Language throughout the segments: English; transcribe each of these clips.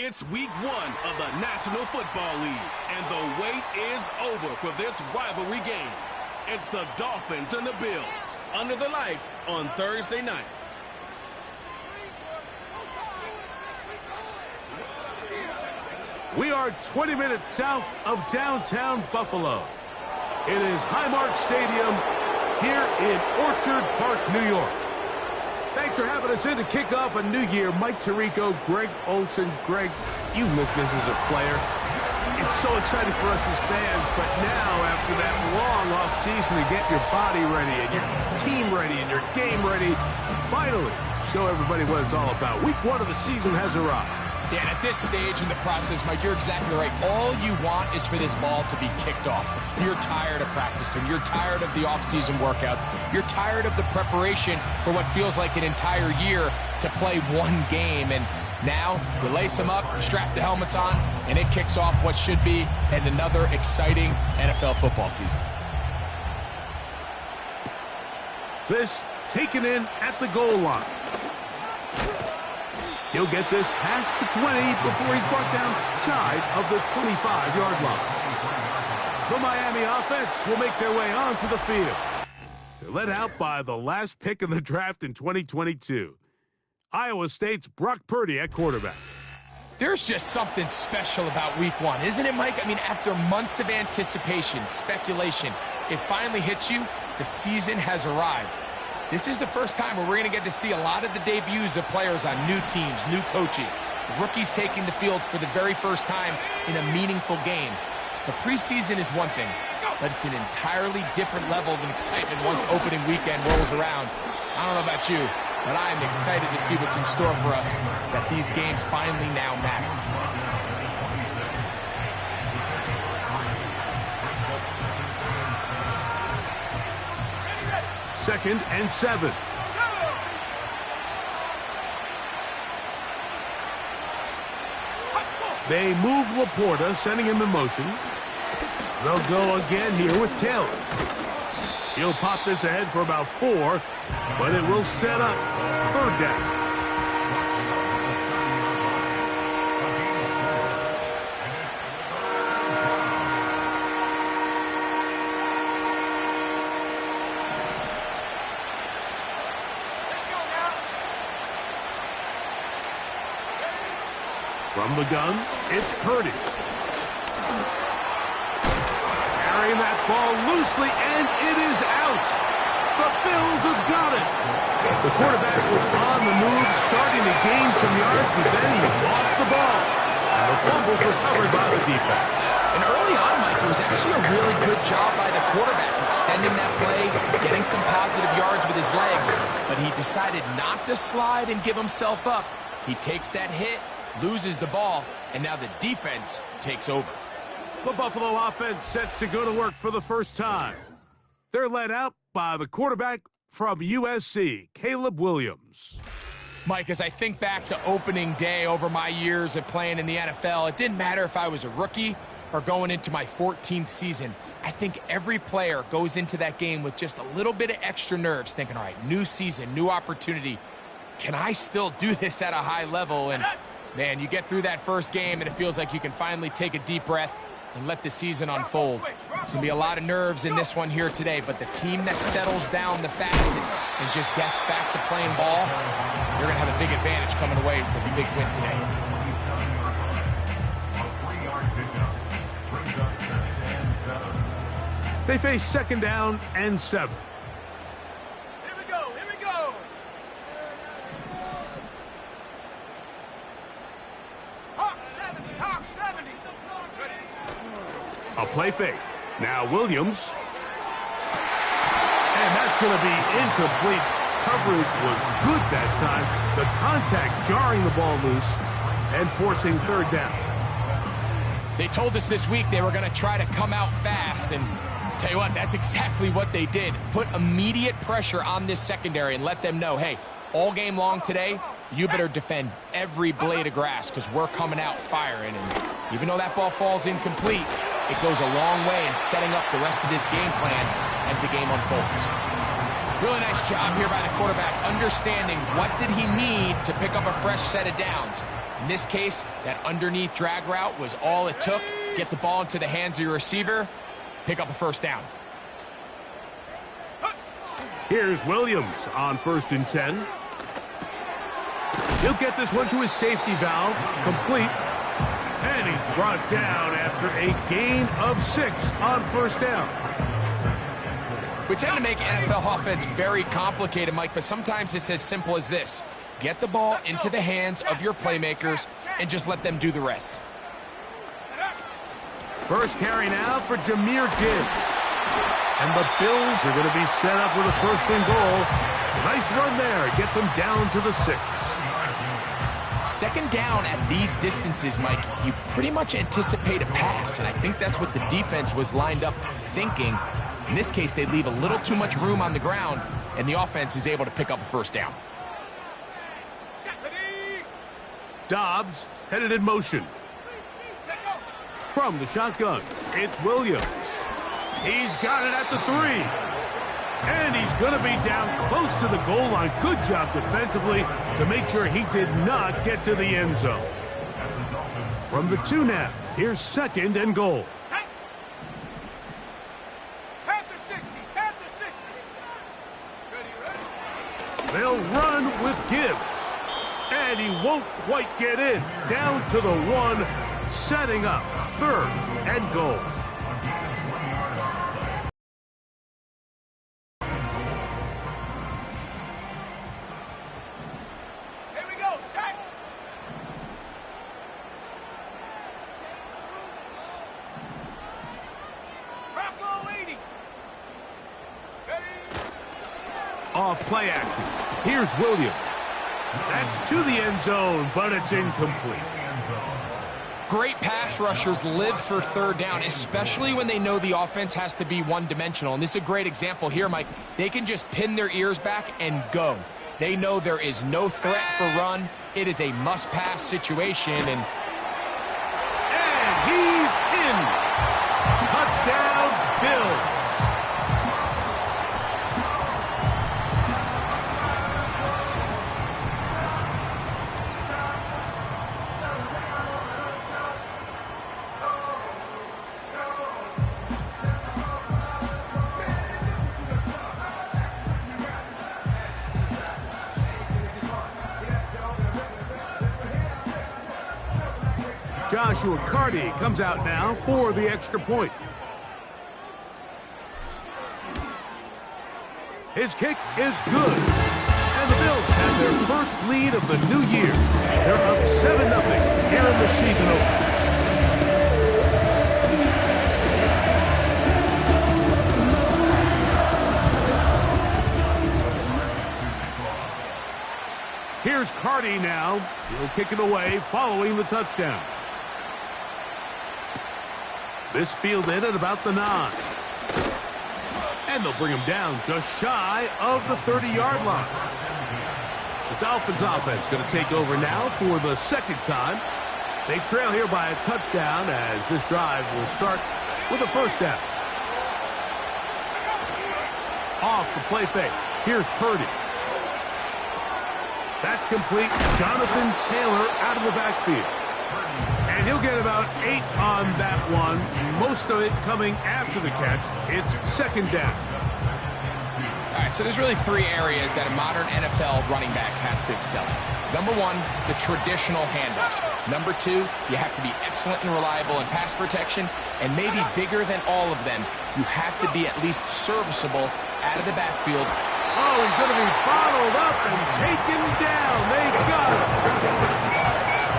It's week 1 of the National Football League, and the wait is over for this rivalry game. It's the Dolphins and the Bills under the lights on Thursday night. We are 20 minutes south of downtown Buffalo. It is Highmark Stadium here in Orchard Park, New York. Thanks for having us in to kick off a new year. Mike Tirico, Greg Olson. Greg, you lived this as a player. It's so exciting for us as fans, but now after that long offseason to get your body ready and your team ready and your game ready, finally show everybody what it's all about. Week 1 of the season has arrived. Yeah, and at this stage in the process, Mike, you're exactly right. All you want is for this ball to be kicked off. You're tired of practicing. You're tired of the off-season workouts. You're tired of the preparation for what feels like an entire year to play one game. And now you lace them up, you strap the helmets on, and it kicks off what should be another exciting NFL football season. This taken in at the goal line. He'll get this past the 20 before he's brought down shy of the 25-yard line. The Miami offense will make their way onto the field. They're led out by the last pick in the draft in 2022. Iowa State's Brock Purdy at quarterback. There's just something special about week 1, isn't it, Mike? I mean, after months of anticipation, speculation, it finally hits you. The season has arrived. This is the first time where we're going to get to see a lot of the debuts of players on new teams, new coaches, rookies taking the field for the very first time in a meaningful game. The preseason is one thing, but it's an entirely different level of excitement once opening weekend rolls around. I don't know about you, but I am excited to see what's in store for us, that these games finally now matter. Second and 7. They move Laporta, sending him in motion. They'll go again here with Taylor. He'll pop this ahead for about 4, but it will set up third down. From the gun, it's Purdy. Carrying that ball loosely, and it is out. The Bills have got it. The quarterback was on the move, starting to gain some yards, but then he lost the ball. And the fumble's recovered by the defense. And early on, Mike, it was actually a really good job by the quarterback, extending that play, getting some positive yards with his legs, but he decided not to slide and give himself up. He takes that hit, loses the ball, and now the defense takes over. The Buffalo offense set to go to work for the first time. They're led out by the quarterback from USC, Caleb Williams. Mike, as I think back to opening day over my years of playing in the NFL, it didn't matter if I was a rookie or going into my 14th season. I think every player goes into that game with just a little bit of extra nerves, thinking, all right, new season, new opportunity. Can I still do this at a high level? And man, you get through that first game and it feels like you can finally take a deep breath and let the season unfold. There's going to be a lot of nerves in this one here today, but the team that settles down the fastest and just gets back to playing ball, they're going to have a big advantage coming away with a big win today. They face second down and 7. A play fake. Now Williams. And that's going to be incomplete. Coverage was good that time. The contact jarring the ball loose and forcing third down. They told us this week they were going to try to come out fast, and tell you what, that's exactly what they did. Put immediate pressure on this secondary and let them know, hey, all game long today, you better defend every blade of grass because we're coming out firing. And even though that ball falls incomplete, it goes a long way in setting up the rest of this game plan as the game unfolds. Really nice job here by the quarterback, understanding what did he need to pick up a fresh set of downs. In this case, that underneath drag route was all it took. Get the ball into the hands of your receiver, pick up a first down. Here's Williams on 1st and 10. He'll get this one to his safety valve, complete. And he's brought down after a gain of 6 on 1st down. We tend to make NFL offense very complicated, Mike, but sometimes it's as simple as this. Get the ball into the hands of your playmakers and just let them do the rest. First carry now for Jahmyr Gibbs. And the Bills are going to be set up with a 1st and goal. It's a nice run there. It gets them down to the 6. 2nd down at these distances, Mike, you pretty much anticipate a pass, and I think that's what the defense was lined up thinking. In this case, they leave a little too much room on the ground, and the offense is able to pick up a 1st down. Dobbs headed in motion. From the shotgun, it's Williams. He's got it at the 3. And he's going to be down close to the goal line. Good job defensively to make sure he did not get to the end zone. From the 2 now, here's 2nd and goal. They'll run with Gibbs. And he won't quite get in. Down to the 1, setting up 3rd and goal. Off play action. Here's Williams. That's to the end zone, but it's incomplete. Great pass rushers live for 3rd down, especially when they know the offense has to be one-dimensional. And this is a great example here, Mike. They can just pin their ears back and go. They know there is no threat for run. It is a must-pass situation. And he's in. Touchdown, Bills. Joshua Carty comes out now for the extra point. His kick is good. And the Bills have their first lead of the new year. They're up 7-0 here in the season opener. Here's Carty now. He'll kick it away following the touchdown. This fielded at about the 9. And they'll bring him down just shy of the 30-yard line. The Dolphins offense going to take over now for the 2nd time. They trail here by a touchdown as this drive will start with a 1st down. Off the play fake. Here's Purdy. That's complete. Jonathan Taylor out of the backfield. And he'll get about 8 on that one. Most of it coming after the catch. It's 2nd down. All right, so there's really 3 areas that a modern NFL running back has to excel in. Number 1, the traditional handoffs. Number 2, you have to be excellent and reliable in pass protection. And maybe bigger than all of them, you have to be at least serviceable out of the backfield. Oh, he's going to be bottled up and taken down. They got him.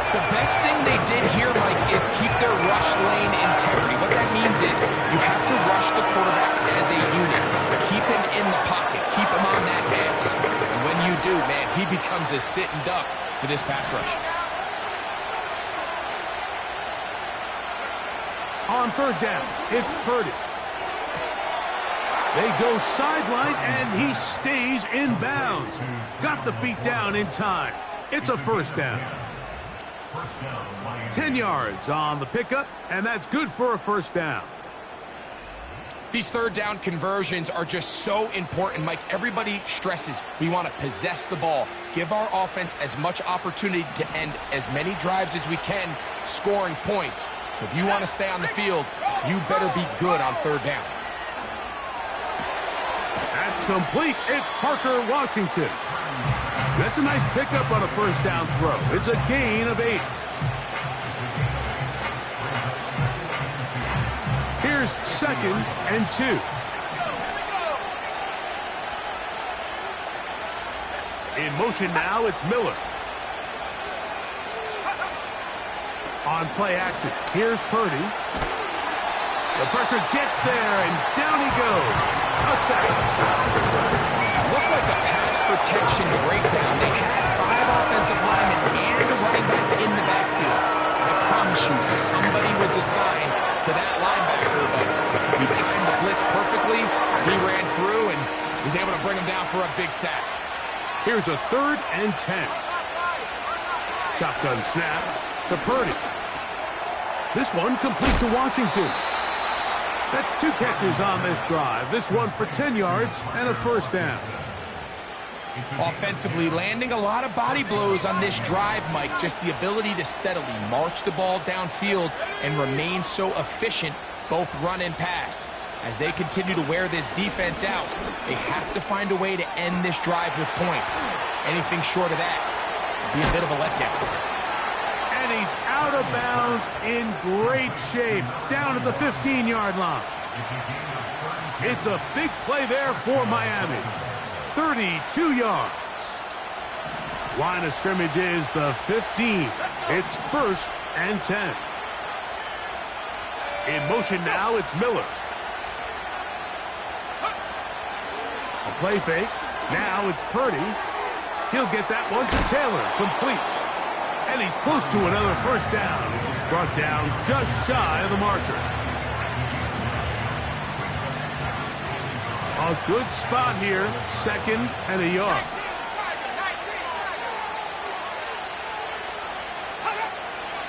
The best thing they did here, Mike, is keep their rush lane integrity. What that means is you have to rush the quarterback as a unit. Keep him in the pocket. Keep him on that X. And when you do, man, he becomes a sitting duck for this pass rush. On 3rd down, it's Purdy. They go sideline, and he stays in bounds. Got the feet down in time. It's a 1st down. 10 yards on the pickup, and that's good for a 1st down. These third down conversions are just so important, Mike. Everybody stresses we want to possess the ball, give our offense as much opportunity to end as many drives as we can, scoring points. So if you want to stay on the field, you better be good on third down. That's complete. It's Parker Washington. That's a nice pickup on a first down throw. It's a gain of 8. Here's 2nd and 2. In motion now, it's Miller. On play action, here's Purdy. The pressure gets there, and down he goes. A sack. Looked like a pass protection breakdown. They had 5 offensive linemen and a running back in the backfield. I promise you, somebody was assigned to that linebacker, but he timed the blitz perfectly. He ran through and was able to bring him down for a big sack. Here's a 3rd and 10. Shotgun snap to Purdy. This one complete to Washington. That's 2 catches on this drive. This one for 10 yards and a first down. Offensively, landing a lot of body blows on this drive, Mike. Just the ability to steadily march the ball downfield and remain so efficient, both run and pass. As they continue to wear this defense out, they have to find a way to end this drive with points. Anything short of that would be a bit of a letdown. And he's out of bounds in great shape, down at the 15-yard line. It's a big play there for Miami. 32 yards. Line of scrimmage is the 15. It's 1st and 10. In motion now, it's Miller. A play fake. Now it's Purdy. He'll get that one to Taylor. Complete. And he's close to another first down as he's brought down just shy of the marker. A good spot here, 2nd and a yard.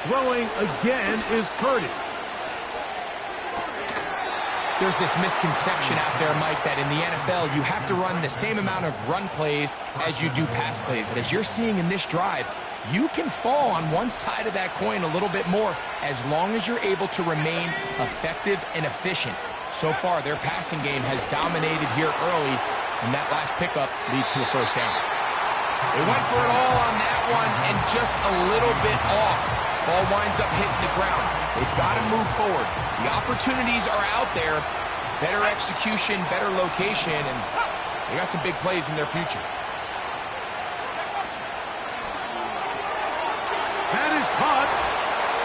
Throwing again is Purdy. There's this misconception out there, Mike, that in the NFL you have to run the same amount of run plays as you do pass plays. And as you're seeing in this drive, you can fall on one side of that coin a little bit more as long as you're able to remain effective and efficient. So far, their passing game has dominated here early, and that last pickup leads to a first down. They went for it all on that one and just a little bit off. Ball winds up hitting the ground. They've got to move forward. The opportunities are out there. Better execution, better location, and they got some big plays in their future. That is caught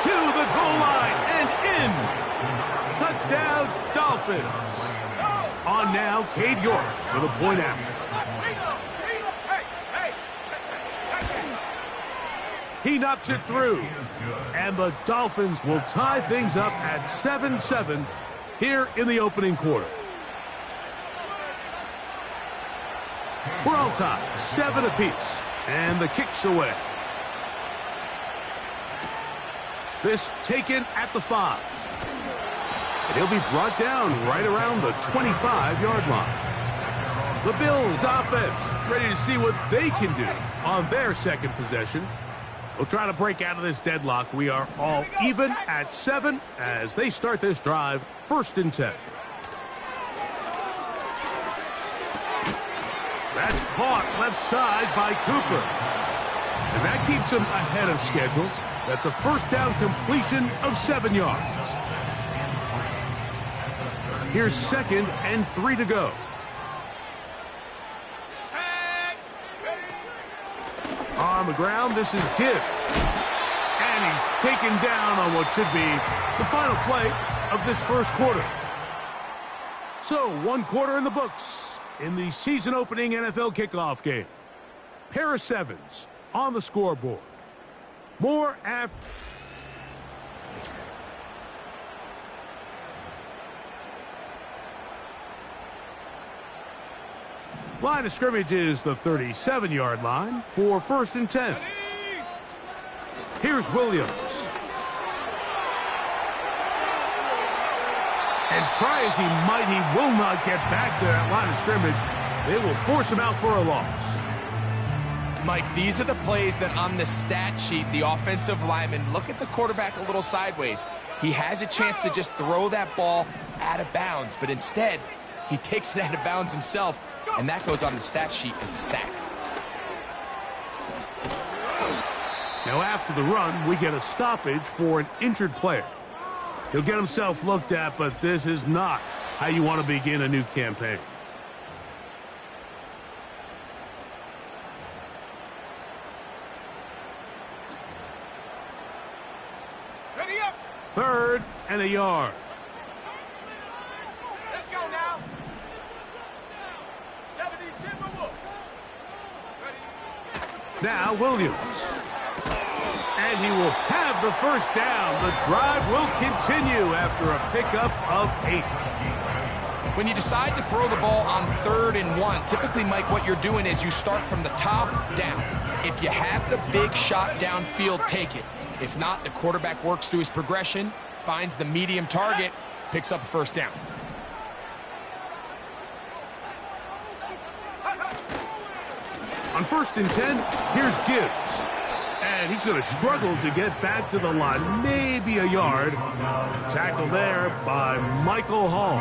to the goal line and in. Touchdown, Dolphins. On now, Cade York for the point after. He knocks it through. And the Dolphins will tie things up at 7-7 here in the opening quarter. We're all tied, 7 apiece. And the kick's away. This taken at the 5. And he'll be brought down right around the 25-yard line. The Bills offense ready to see what they can do on their second possession. We'll try to break out of this deadlock. We are all even at 7 as they start this drive, 1st and 10. That's caught left side by Cooper. And that keeps him ahead of schedule. That's a first down completion of 7 yards. Here's 2nd and 3 to go. On the ground, this is Gibbs. And he's taken down on what should be the final play of this first quarter. So, 1 quarter in the books in the season-opening NFL kickoff game. Pair of 7s on the scoreboard. More after... Line of scrimmage is the 37-yard line for 1st and 10. Here's Williams. And try as he might, he will not get back to that line of scrimmage. They will force him out for a loss. Mike, these are the plays that on the stat sheet, the offensive lineman look at the quarterback a little sideways. He has a chance to just throw that ball out of bounds, but instead, he takes it out of bounds himself, and that goes on the stat sheet as a sack. Now after the run, we get a stoppage for an injured player. He'll get himself looked at, but this is not how you want to begin a new campaign. Ready up. 3rd and a yard. Let's go now. 72. Now Williams. And he will have the first down. The drive will continue after a pickup of 8. When you decide to throw the ball on 3rd and 1, typically, Mike, what you're doing is you start from the top down. If you have the big shot downfield, take it. If not, the quarterback works through his progression, finds the medium target, picks up the first down. On 1st and 10, here's Gibbs. And he's going to struggle to get back to the line, maybe a yard. Tackle there by Michael Hall.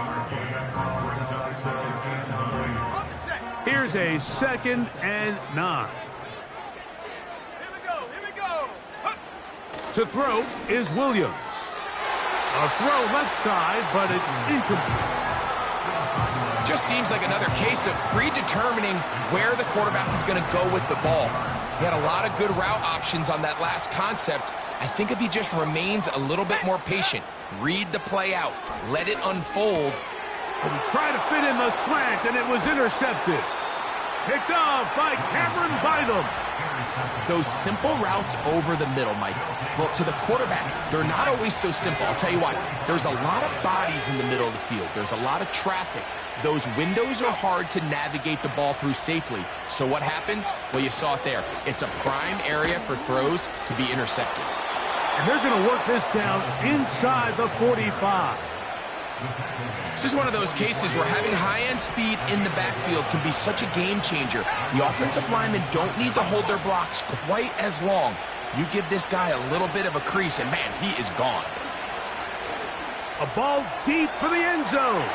Here's a 2nd and 9. Here we go. To throw is Williams. A throw left side, but it's incomplete. Just seems like another case of predetermining where the quarterback is going to go with the ball. He had a lot of good route options on that last concept. I think if he just remains a little bit more patient, read the play out, let it unfold. And he tried to fit in the slant, and it was intercepted. Picked off by Cameron Bynum. Those simple routes over the middle, Mike. Well, to the quarterback, they're not always so simple. I'll tell you why. There's a lot of bodies in the middle of the field. There's a lot of traffic. Those windows are hard to navigate the ball through safely. So what happens? Well, you saw it there. It's a prime area for throws to be intercepted. And they're going to work this down inside the 45. This is one of those cases where having high-end speed in the backfield can be such a game changer. The offensive linemen don't need to hold their blocks quite as long. You give this guy a little bit of a crease, and man, he is gone. A ball deep for the end zone.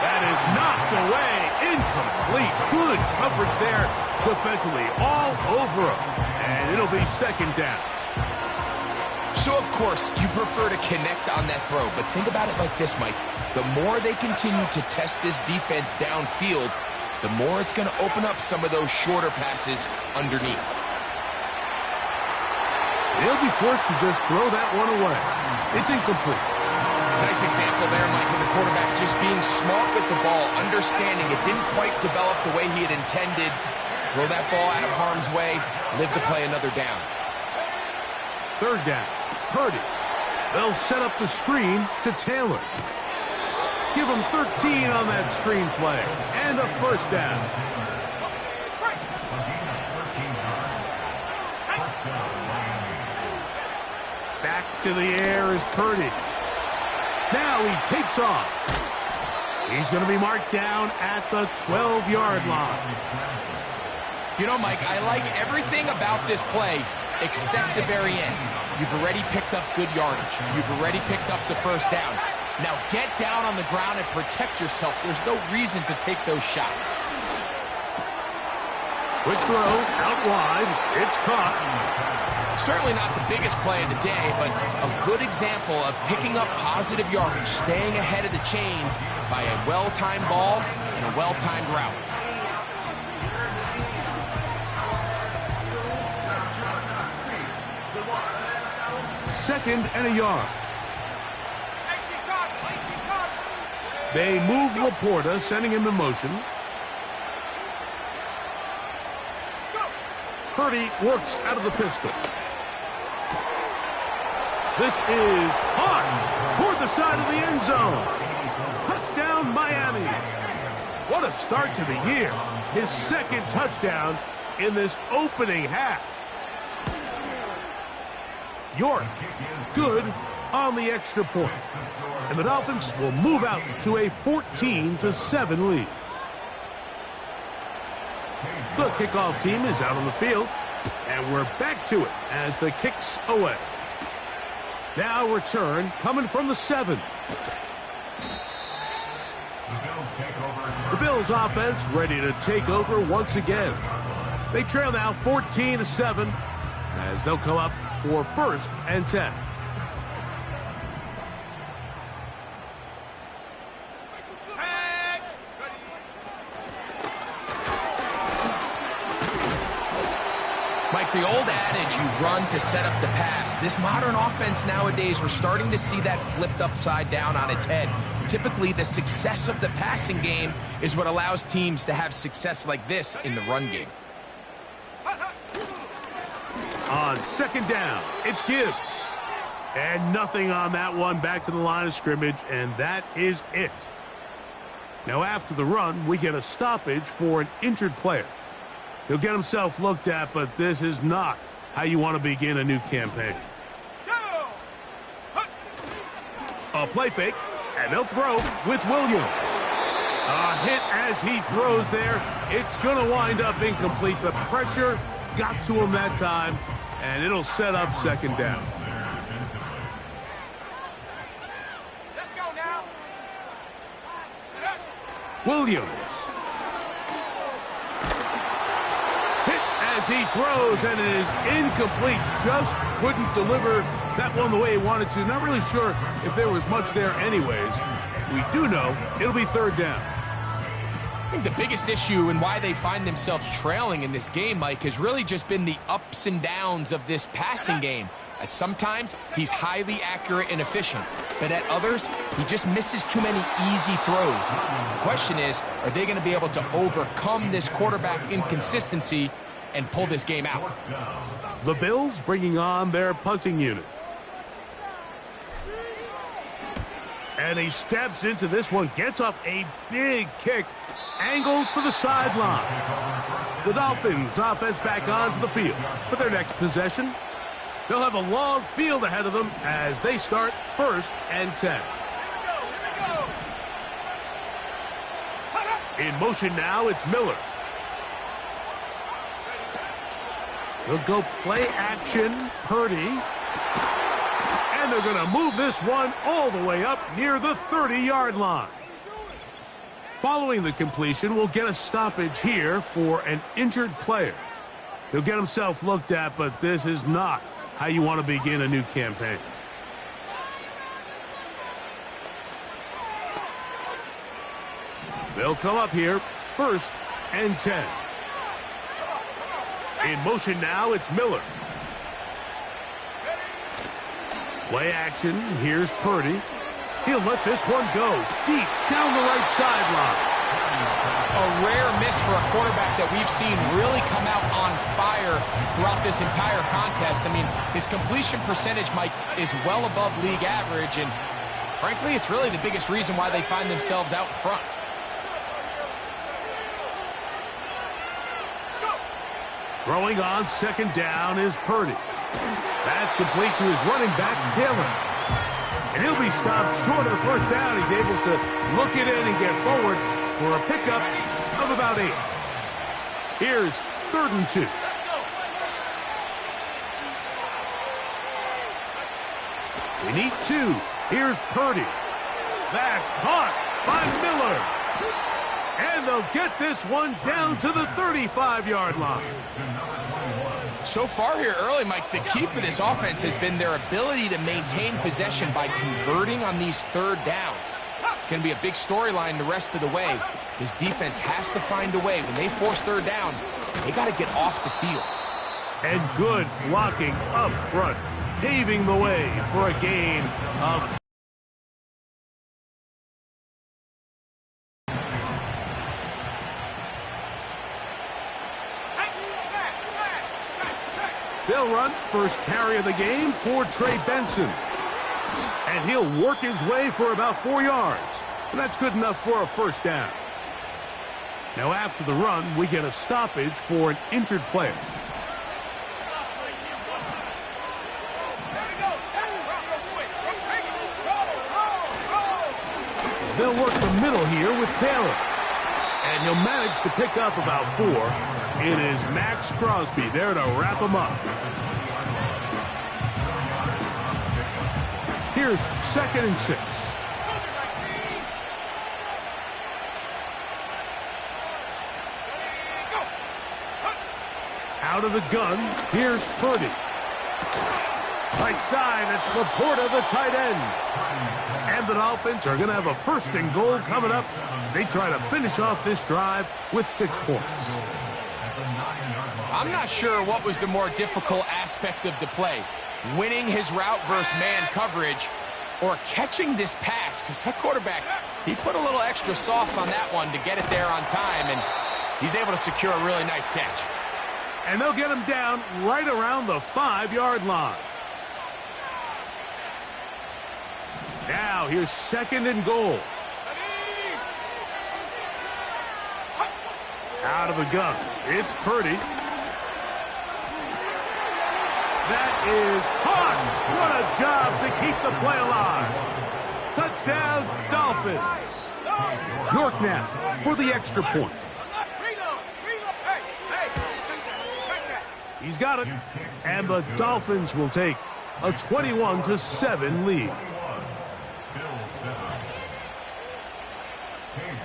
That is knocked away. Incomplete. Good coverage there defensively. All over him. And it'll be 2nd down. So, of course, you prefer to connect on that throw, but think about it like this, Mike. The more they continue to test this defense downfield, the more it's going to open up some of those shorter passes underneath. They'll be forced to just throw that one away. It's incomplete. Nice example there, Mike, of the quarterback just being smart with the ball, understanding it didn't quite develop the way he had intended. Throw that ball out of harm's way, live to play another down. 3rd down. Purdy. They'll set up the screen to Taylor. Give him 13 on that screen play. And a first down. Back to the air is Purdy. Now he takes off. He's going to be marked down at the 12-yard line. You know, Mike, I like everything about this play except the very end. You've already picked up good yardage. You've already picked up the first down. Now get down on the ground and protect yourself. There's no reason to take those shots. Quick throw, out wide. It's caught. Certainly not the biggest play of the day, but a good example of picking up positive yardage, staying ahead of the chains by a well-timed ball and a well-timed route. Second and a yard. They move Laporta, sending him in motion. Purdy works out of the pistol. This is hot toward the side of the end zone. Touchdown, Miami. What a start to the year. His 2nd touchdown in this opening half. York, good on the extra point. And the Dolphins will move out to a 14-7 lead. The kickoff team is out on the field, and we're back to it as the kick's away. Now return coming from the 7. The Bills offense ready to take over once again. They trail now 14-7 as they'll come up for 1st and 10. Mike, the old adage, you run to set up the pass. This modern offense nowadays, we're starting to see that flipped upside down on its head. Typically, the success of the passing game is what allows teams to have success like this in the run game. On 2nd down, it's Gibbs. And nothing on that one, back to the line of scrimmage, and that is it. Now after the run, we get a stoppage for an injured player. He'll get himself looked at, but this is not how you want to begin a new campaign. A play fake, and they'll throw with Williams. A hit as he throws there. It's going to wind up incomplete. The pressure got to him that time, and it'll set up 2nd down. Let's go now. Williams. As he throws, and it is incomplete. Just couldn't deliver that one the way he wanted to. Not really sure if there was much there anyways. We do know it'll be 3rd down. I think the biggest issue and why they find themselves trailing in this game, Mike, has really just been the ups and downs of this passing game. At sometimes, he's highly accurate and efficient, but at others, he just misses too many easy throws. The question is, are they going to be able to overcome this quarterback inconsistency and pull this game out? The Bills bringing on their punting unit. And he steps into this one, gets off a big kick, angled for the sideline. The Dolphins offense back onto the field for their next possession. They'll have a long field ahead of them as they start 1st and 10. In motion now, it's Miller. He'll go play action, Purdy. And they're going to move this one all the way up near the 30-yard line. Following the completion, we'll get a stoppage here for an injured player. He'll get himself looked at, but this is not how you want to begin a new campaign. They'll come up here, 1st and 10. In motion now, it's Miller. Play action. Here's Purdy. He'll let this one go deep down the right sideline. A rare miss for a quarterback that we've seen really come out on fire throughout this entire contest. I mean, his completion percentage, Mike, is well above league average, and frankly, it's really the biggest reason why they find themselves out front. Throwing on 2nd down is Purdy. That's complete to his running back, Taylor. And he'll be stopped short of the 1st down. He's able to look it in and get forward for a pickup of about 8. Here's 3rd and 2. We need 2. Here's Purdy. That's caught by Miller. And they'll get this one down to the 35-yard line. So far here early, Mike, the key for this offense has been their ability to maintain possession by converting on these 3rd downs. It's going to be a big storyline the rest of the way. This defense has to find a way. When they force 3rd down, they got to get off the field. And good blocking up front, paving the way for a gain of... They'll run first carry of the game for Trey Benson. And he'll work his way for about 4 yards. And that's good enough for a 1st down. Now after the run, we get a stoppage for an injured player. They'll work the middle here with Taylor. And he'll manage to pick up about 4. It is Max Crosby there to wrap him up. Here's 2nd and 6. Out of the gun, here's Purdy. Right side, it's Laporta, the tight end. And the Dolphins are going to have a 1st and goal coming up. They try to finish off this drive with 6 points. I'm not sure what was the more difficult aspect of the play. Winning his route versus man coverage or catching this pass, because that quarterback, he put a little extra sauce on that one to get it there on time, and he's able to secure a really nice catch. And they'll get him down right around the 5-yard line. Now here's 2nd and goal. Out of the gun, it's Purdy. That is caught. What a job to keep the play alive. Touchdown, Dolphins. York now for the extra point. He's got it. And the Dolphins will take a 21-7 lead.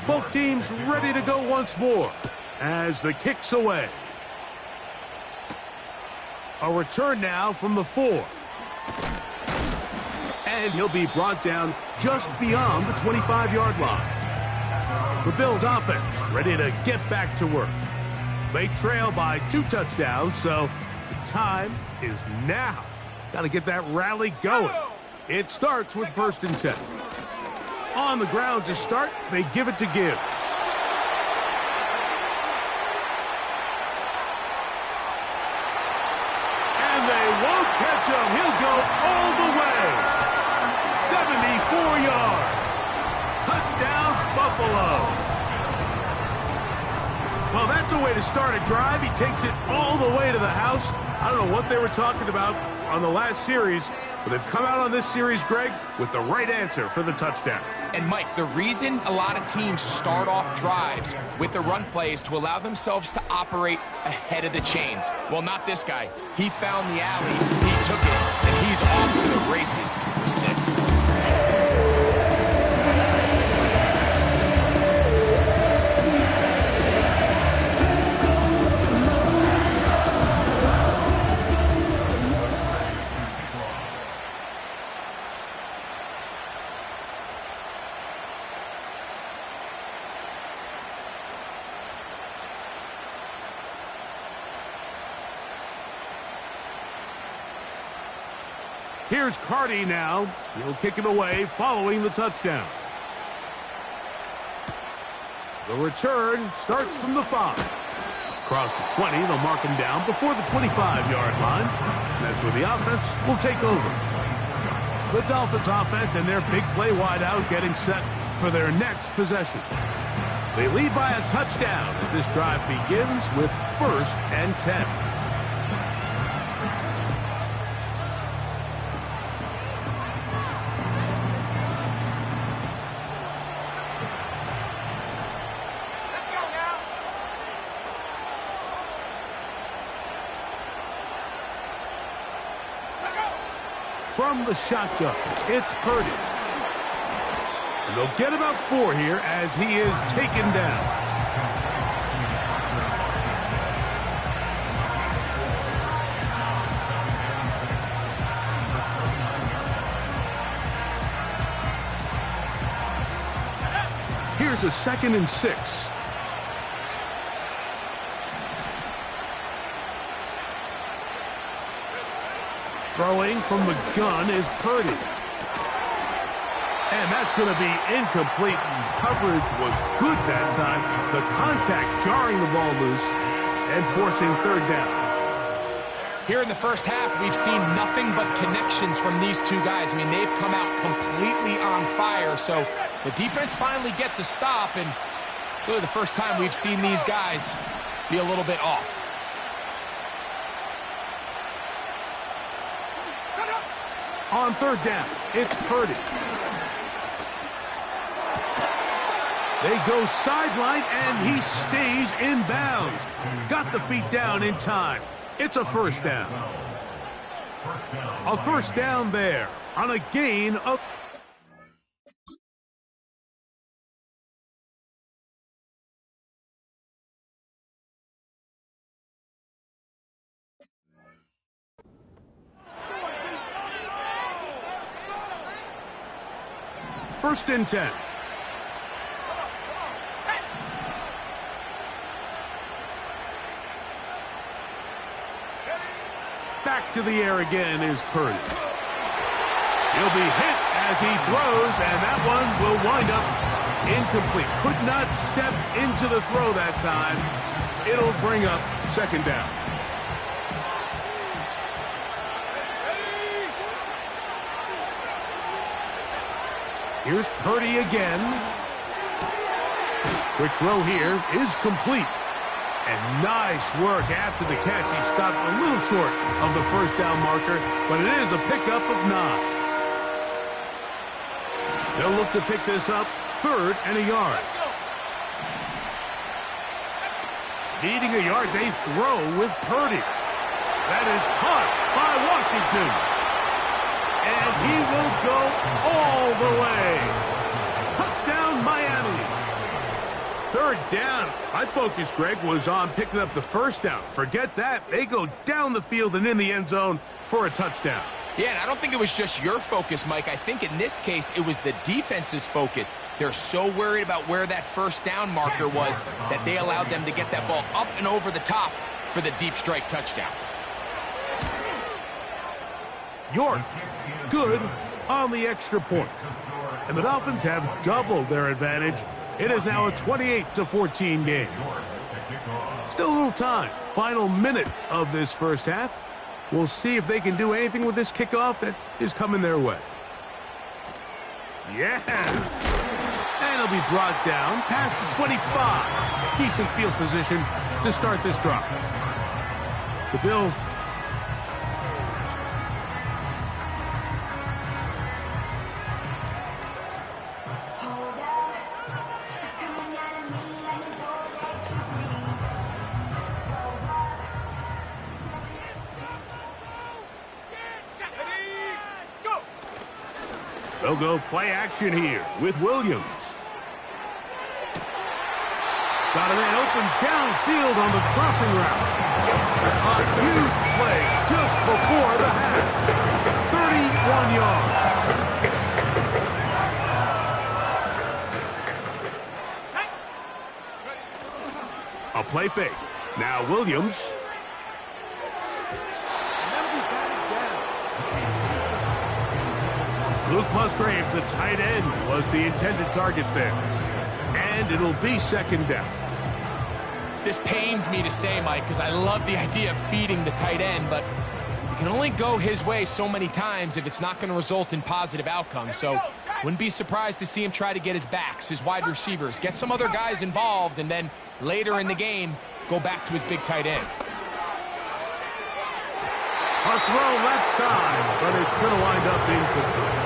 Both teams ready to go once more as the kick's away. A return now from the 4. And he'll be brought down just beyond the 25-yard line. The Bills offense ready to get back to work. They trail by 2 touchdowns, so the time is now. Got to get that rally going. It starts with 1st and 10. On the ground to start, they give it to Gibbs. And they won't catch him. He'll go all the way. 74 yards. Touchdown, Buffalo. Well, that's a way to start a drive. He takes it all the way to the house. I don't know what they were talking about on the last series, but they've come out on this series, Greg, with the right answer for the touchdown. And, Mike, the reason a lot of teams start off drives with the run play is to allow themselves to operate ahead of the chains. Well, not this guy. He found the alley, he took it, and he's off to the races for 6. Here's Carty now. He'll kick it away following the touchdown. The return starts from the 5. Across the 20, they'll mark him down before the 25-yard line. And that's where the offense will take over. The Dolphins offense and their big play wideout getting set for their next possession. They lead by a touchdown as this drive begins with 1st and 10. From the shotgun, it's Purdy. And they'll get about 4 here as he is taken down. Here's a 2nd and 6. Throwing from the gun is Purdy. And that's going to be incomplete. Coverage was good that time. The contact jarring the ball loose and forcing 3rd down. Here in the first half, we've seen nothing but connections from these 2 guys. I mean, they've come out completely on fire. So the defense finally gets a stop, and really the first time we've seen these guys be a little bit off. On 3rd down, it's Purdy. They go sideline, and he stays in bounds. Got the feet down in time. It's a first down. A first down there on a gain of... First and 10. Back to the air again is Purdy. He'll be hit as he throws, and that one will wind up incomplete. Could not step into the throw that time. It'll bring up second down. Here's Purdy again. Quick throw here is complete. And nice work after the catch. He stopped a little short of the first down marker, but it is a pickup of 9. They'll look to pick this up, 3rd and a yard. Needing a yard, they throw with Purdy. That is caught by Washington. And he will go all the way. Touchdown, Miami. 3rd down. My focus, Greg, was on picking up the first down. Forget that. They go down the field and in the end zone for a touchdown. Yeah, and I don't think it was just your focus, Mike. I think in this case, it was the defense's focus. They're so worried about where that first down marker was that they allowed them to get that ball up and over the top for the deep strike touchdown. York, good on the extra point. And the Dolphins have doubled their advantage. It is now a 28-14 game. Still a little time. Final minute of this first half. We'll see if they can do anything with this kickoff that is coming their way. Yeah. And it'll be brought down past the 25. Decent field position to start this drive. The Bills... They'll go play action here with Williams. Got a man open downfield on the crossing route. A huge play just before the half. 31 yards. A play fake. Now Williams. Luke Musgrave, the tight end, was the intended target there. And it'll be second down. This pains me to say, Mike, because I love the idea of feeding the tight end, but you can only go his way so many times if it's not going to result in positive outcomes. So wouldn't be surprised to see him try to get his backs, his wide receivers, get some other guys involved, and then later in the game, go back to his big tight end. A throw left side, but it's going to wind up incomplete.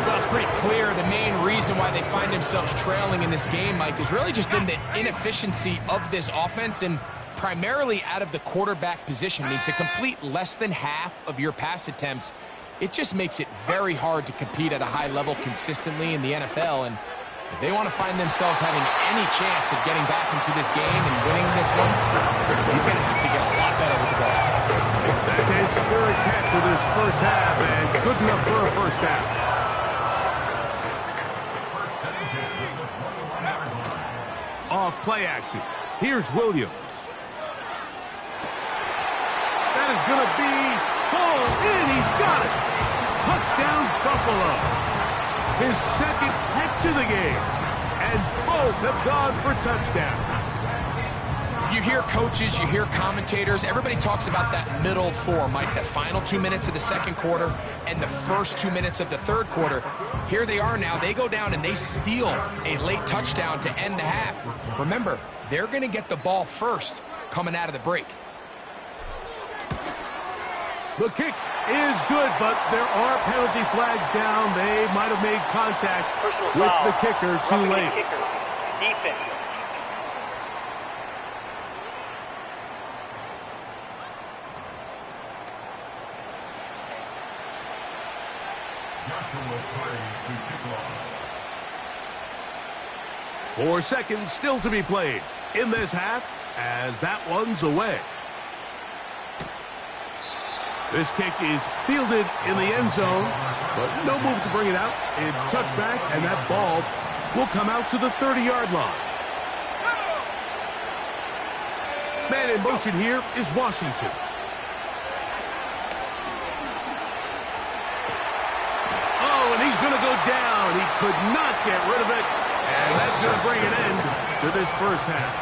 Well, it's pretty clear the main reason why they find themselves trailing in this game, Mike, has really just been the inefficiency of this offense and primarily out of the quarterback position. I mean, to complete less than half of your pass attempts, it just makes it very hard to compete at a high level consistently in the NFL. And if they want to find themselves having any chance of getting back into this game and winning this one, he's going to have to get a lot better with the ball. That's his 3rd catch of this first half, and good enough for a first down. Off play action. Here's Williams. That is going to be hauled in. He's got it. Touchdown, Buffalo. His 2nd catch of the game. And both have gone for touchdowns. You hear coaches, you hear commentators, everybody talks about that middle 4, Mike, the final 2 minutes of the second quarter and the first 2 minutes of the third quarter. Here they are now. They go down and they steal a late touchdown to end the half. Remember, they're going to get the ball first coming out of the break. The kick is good, but there are penalty flags down. They might have made contact with the kicker too late. Defense. Joshua Gray to kick off. 4 seconds still to be played in this half as that one's away. This kick is fielded in the end zone, but no move to bring it out. It's touchback, and that ball will come out to the 30-yard line. Man in motion here is Washington. Oh, and he's going to go down. He could not get rid of it. And that's going to bring an end to this first half.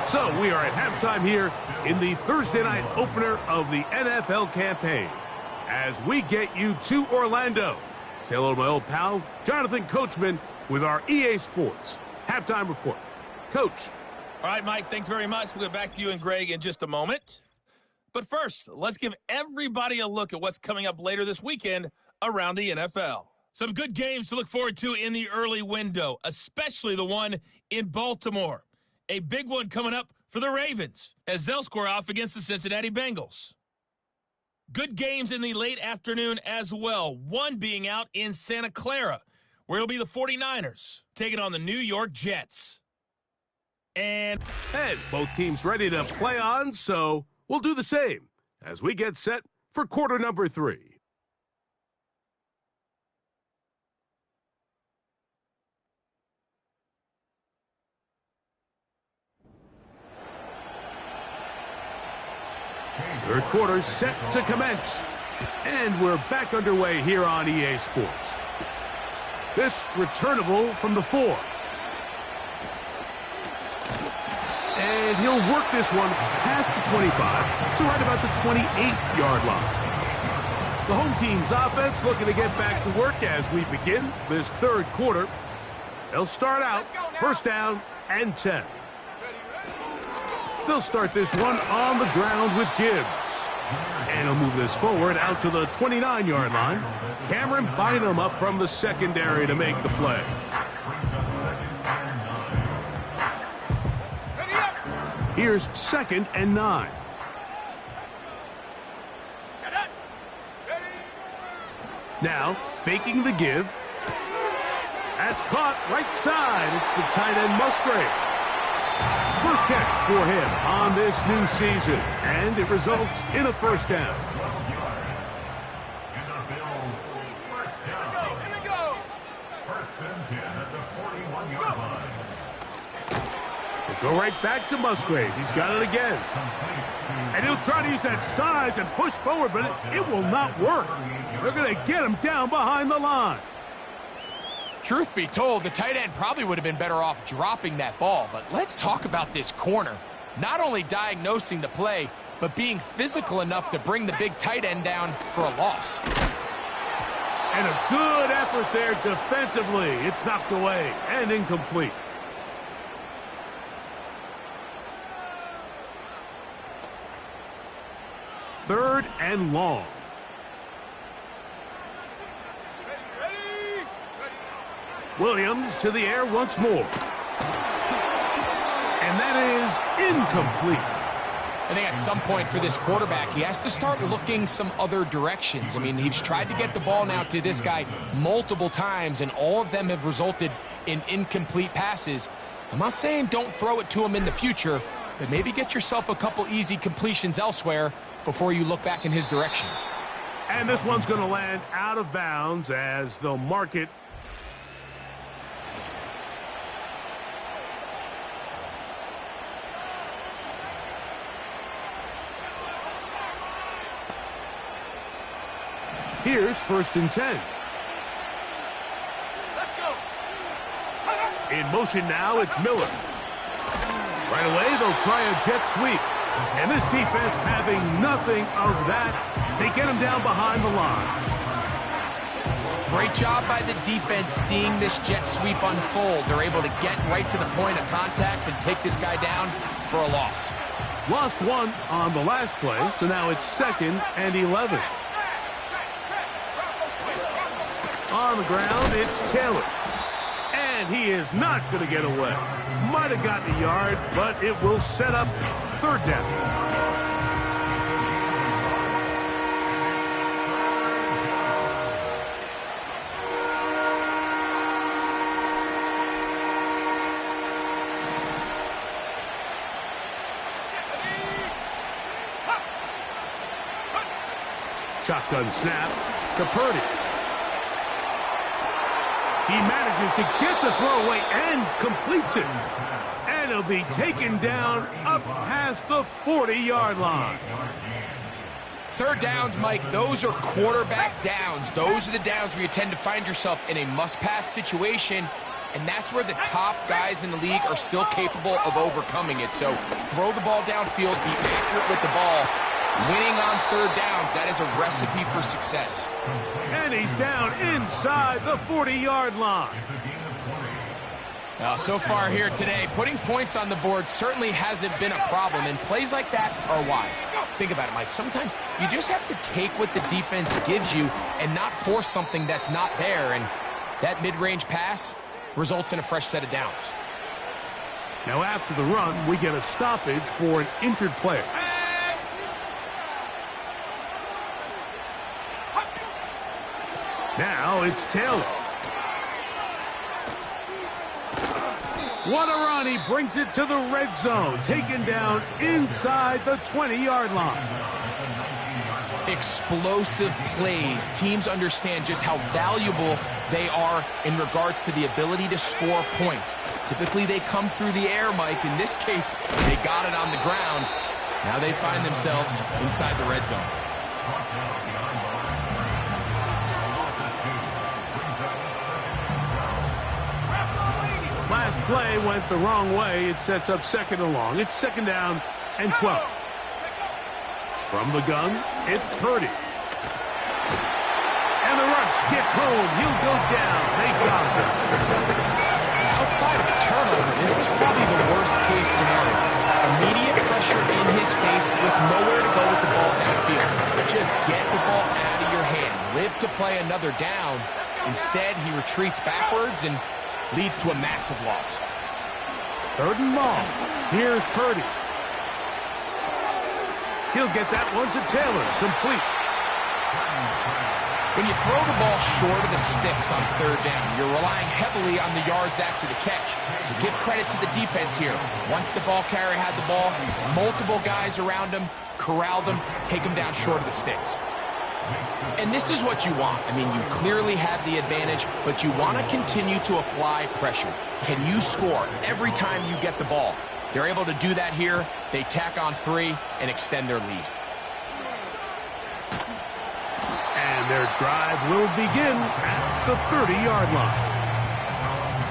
So we are at halftime here in the Thursday night opener of the NFL campaign as we get you to Orlando. Say hello to my old pal, Jonathan Coachman, with our EA Sports halftime report. Coach. All right, Mike, thanks very much. We'll get back to you and Greg in just a moment. But first, let's give everybody a look at what's coming up later this weekend around the NFL. Some good games to look forward to in the early window, especially the one in Baltimore. A big one coming up for the Ravens as they'll square off against the Cincinnati Bengals. Good games in the late afternoon as well, one being out in Santa Clara, where it'll be the 49ers taking on the New York Jets. And both teams ready to play on, so we'll do the same as we get set for quarter number 3. Third quarter set to commence. And we're back underway here on EA Sports. This returnable from the 4. And he'll work this one past the 25 to right about the 28-yard line. The home team's offense looking to get back to work as we begin this third quarter. They'll start out first down and 10. They'll start this one on the ground with Gibbs. And he'll move this forward out to the 29-yard line. Cameron Bynum up from the secondary to make the play. Here's 2nd and 9. Now, faking the give. That's caught right side. It's the tight end Musgrave. First catch for him on this new season, and it results in a first down. We'll go right back to Musgrave. He's got it again. And he'll try to use that size and push forward, but it will not work. They're going to get him down behind the line. Truth be told, the tight end probably would have been better off dropping that ball. But let's talk about this corner. Not only diagnosing the play, but being physical enough to bring the big tight end down for a loss. And a good effort there defensively. It's knocked away and incomplete. Third and long. Williams to the air once more. And that is incomplete. I think at some point for this quarterback, he has to start looking some other directions. I mean, he's tried to get the ball now to this guy multiple times, and all of them have resulted in incomplete passes. I'm not saying don't throw it to him in the future, but maybe get yourself a couple easy completions elsewhere before you look back in his direction. And this one's going to land out of bounds as they'll mark it. Here's 1st and 10. Let's go. In motion now, it's Miller. Right away, they'll try a jet sweep. And this defense having nothing of that. They get him down behind the line. Great job by the defense seeing this jet sweep unfold. They're able to get right to the point of contact and take this guy down for a loss. Lost one on the last play, so now it's 2nd and 11. On the ground, it's Taylor. And he is not going to get away. Might have gotten a yard, but it will set up 3rd down. Shotgun snap to Purdy. He manages to get the throw away and completes it. And he'll be taken down up past the 40-yard line. 3rd downs, Mike, those are quarterback downs. Those are the downs where you tend to find yourself in a must-pass situation, and that's where the top guys in the league are still capable of overcoming it. So throw the ball downfield, be accurate with the ball. Winning on 3rd downs, that is a recipe for success. And he's down inside the 40-yard line. Now, so far here today, putting points on the board certainly hasn't been a problem, and plays like that are why. Think about it, Mike. Sometimes you just have to take what the defense gives you and not force something that's not there, and that mid-range pass results in a fresh set of downs. Now, after the run, we get a stoppage for an injured player. Now it's Taylor. What a run. He brings it to the red zone. Taken down inside the 20-yard line. Explosive plays. Teams understand just how valuable they are in regards to the ability to score points. Typically, they come through the air, Mike. In this case, they got it on the ground. Now they find themselves inside the red zone. Last play went the wrong way. It sets up 2nd and long. It's 2nd down and 12. From the gun, it's Purdy. And the rush gets home. He'll go down. They got him. Outside of a turnover, this was probably the worst-case scenario. Immediate pressure in his face with nowhere to go with the ball downfield. Just get the ball out of your hand. Live to play another down. Instead, he retreats backwards and leads to a massive loss. 3rd and long. Here's Purdy. He'll get that one to Taylor. Complete. When you throw the ball short of the sticks on 3rd down, you're relying heavily on the yards after the catch. So give credit to the defense here. Once the ball carrier had the ball, multiple guys around him, corralled him, take him down short of the sticks. And this is what you want. I mean, you clearly have the advantage, but you want to continue to apply pressure. Can you score every time you get the ball? They're able to do that here. They tack on 3 and extend their lead. And their drive will begin at the 30-yard line.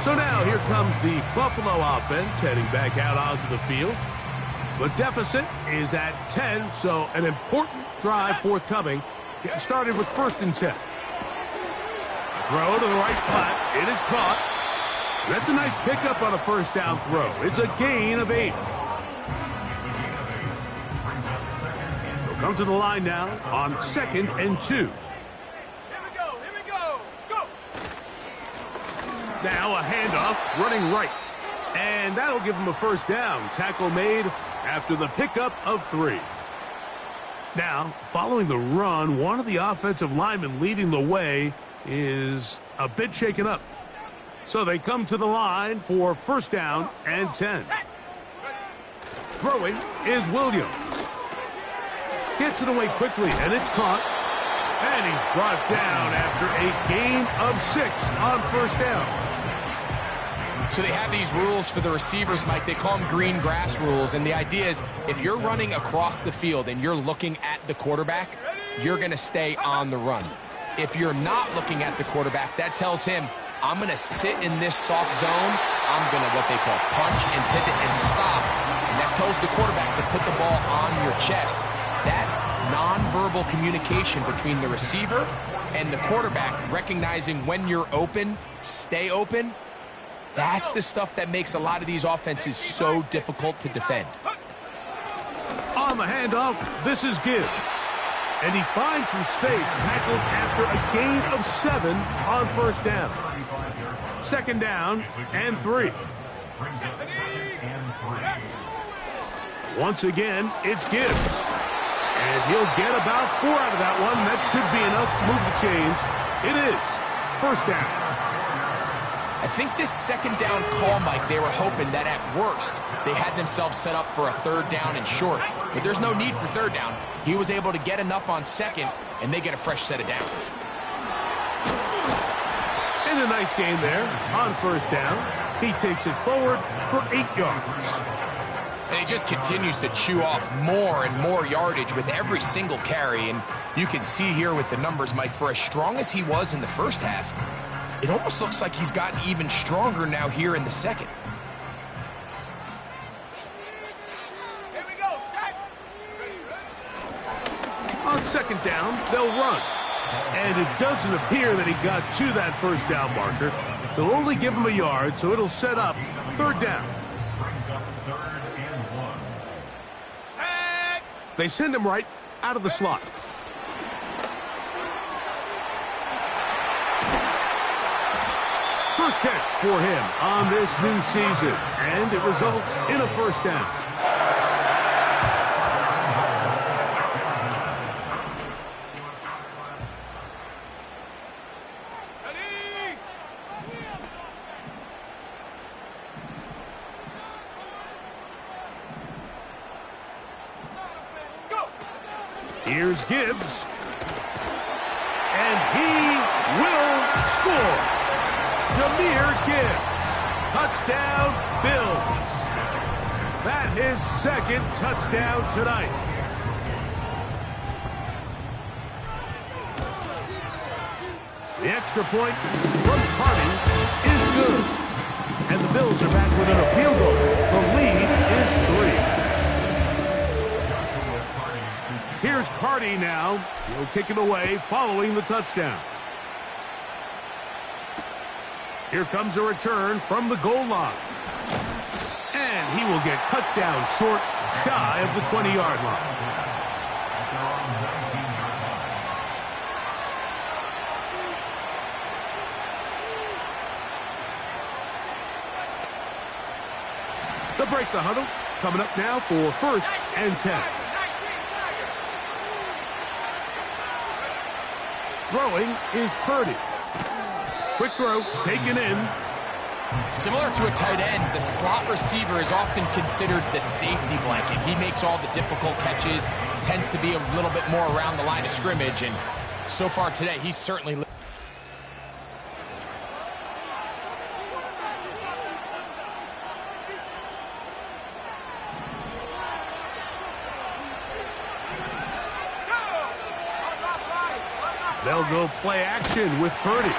So now here comes the Buffalo offense heading back out onto the field. The deficit is at 10, so an important drive forthcoming. Getting started with 1st and 10. Throw to the right flat. It is caught. That's a nice pickup on a 1st down throw. It's a gain of 8. They'll come to the line now on 2nd and 2. Here we go. Go. Now a handoff running right. And that'll give him a 1st down. Tackle made after the pickup of 3. Now, following the run, one of the offensive linemen leading the way is a bit shaken up. So they come to the line for 1st down and 10. Throwing is Williams. Gets it away quickly, and it's caught. And he's brought down after a gain of 6 on 1st down. So they have these rules for the receivers, Mike. They call them green grass rules. And the idea is if you're running across the field and you're looking at the quarterback, you're going to stay on the run. If you're not looking at the quarterback, that tells him, I'm going to sit in this soft zone. I'm going to what they call punch and pivot and stop. And that tells the quarterback to put the ball on your chest. That nonverbal communication between the receiver and the quarterback, recognizing when you're open, stay open, that's the stuff that makes a lot of these offenses so difficult to defend. On the handoff, this is Gibbs. And he finds some space, tackled after a gain of 7 on first down. Second down and 3. Once again, it's Gibbs. And he'll get about 4 out of that one. That should be enough to move the chains. It is first down. I think this second down call, Mike, they were hoping that at worst they had themselves set up for a third down and short. But there's no need for third down. He was able to get enough on second, and they get a fresh set of downs. And a nice game there on first down. He takes it forward for 8 yards. And he just continues to chew off more and more yardage with every single carry. And you can see here with the numbers, Mike, for as strong as he was in the first half, it almost looks like he's gotten even stronger now here in the second. Here we go, set. On second down, they'll run. And it doesn't appear that he got to that first down marker. They'll only give him a yard, so it'll set up third down. They send him right out of the slot. First catch for him on this new season, and it results in a first down. Here's Gibbs, and he will score. Jahmyr Gibbs, touchdown Bills. That his second touchdown tonight. The extra point from Carty is good. And the Bills are back within a field goal. The lead is 3. Here's Carty now. He'll kick it away following the touchdown. Here comes a return from the goal line. And he will get cut down short, shy of the 20-yard line. They'll break the huddle. Coming up now for first and 10. Throwing is Purdy. Quick throw, taken in. Similar to a tight end, the slot receiver is often considered the safety blanket. He makes all the difficult catches, tends to be a little bit more around the line of scrimmage, and so far today, he's certainly... They'll go play action with Purdy.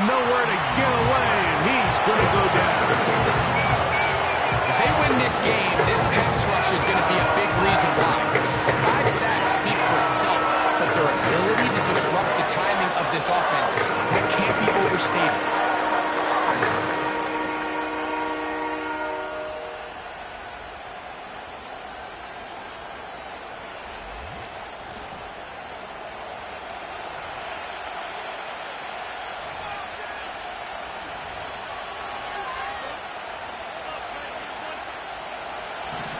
Nowhere to get away, and he's going to go down. If they win this game, this pass rush is going to be a big reason why. The 5 sacks speak for itself, but their ability to disrupt the timing of this offense, that can't be overstated.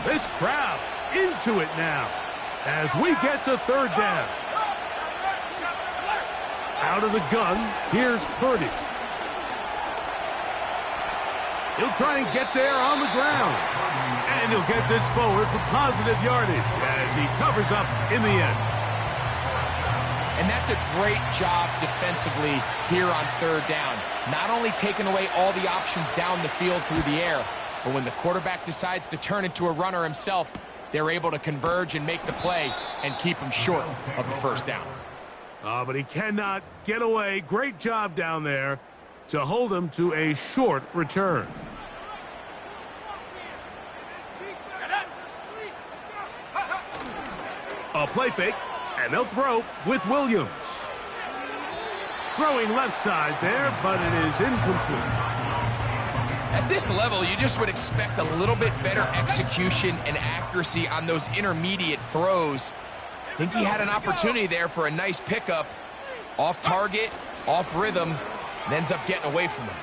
This crowd into it now as we get to third down. Out of the gun, here's Purdy. He'll try and get there on the ground. And he'll get this forward for positive yardage as he covers up in the end. And that's a great job defensively here on third down. Not only taking away all the options down the field through the air, but when the quarterback decides to turn into a runner himself, they're able to converge and make the play and keep him short of the first down. But he cannot get away. Great job down there to hold him to a short return. A play fake, and they'll throw with Williams. Throwing left side there, but it is incomplete. At this level, you just would expect a little bit better execution and accuracy on those intermediate throws. I think he had an opportunity there for a nice pickup. Off target, off rhythm, and ends up getting away from him.